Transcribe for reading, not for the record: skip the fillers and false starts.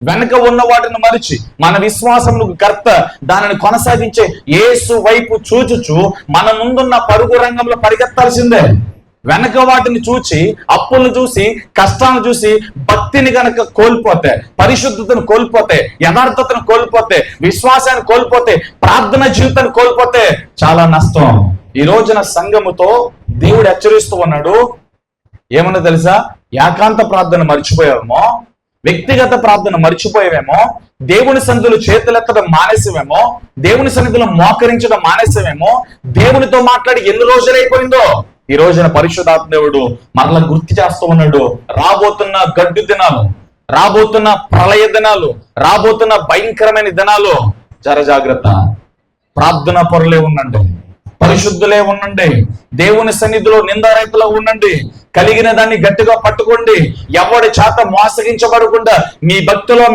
వెనక ఉన్న వాటిని మరిచి మన విశ్వాసములకు కర్త దానిని కొనసాగించే యేసు వైపు చూచుచు మన ముందున్న పరుగు రంగంలో పరిగెత్తాల్సిందే. వెనక వాటిని చూచి, అప్పులను చూసి, కష్టాలను చూసి భక్తిని గనక కోల్పోతే, పరిశుద్ధతను కోల్పోతే, యథార్థతను కోల్పోతే, విశ్వాసాన్ని కోల్పోతే, ప్రార్థన జీవితాన్ని కోల్పోతే చాలా నష్టం. ఈ రోజున సంఘముతో దేవుడు హెచ్చరిస్తూ ఉన్నాడు. ఏమన్నా తెలుసా? ఏకాంత ప్రార్థన మర్చిపోయావేమో, వ్యక్తిగత ప్రార్థన మర్చిపోయావేమో, దేవుని సన్నిధిలో చేతులెత్తడం మానేసేవేమో, దేవుని సన్నిధిలో మోకరించడం మానేసేవేమో, దేవునితో మాట్లాడి ఎన్ని రోజులైపోయిందో. ఈ రోజున పరిశుద్ధాత్మ దేవుడు మరలా గుర్తు చేస్తూ ఉన్నాడు. రాబోతున్న గడ్డు దినాలు, రాబోతున్న ప్రళయ దినాలు, రాబోతున్న భయంకరమైన దినాలు, జాగ్రత్త. ప్రార్థన పరులే ఉండండి, పరిశుద్ధులే ఉండండి, దేవుని సన్నిధిలో నిందారహితులో ఉండండి, కలిగిన దాన్ని గట్టిగా పట్టుకోండి. ఎవడి చేత మోసగించబడకుండా మీ భక్తిలో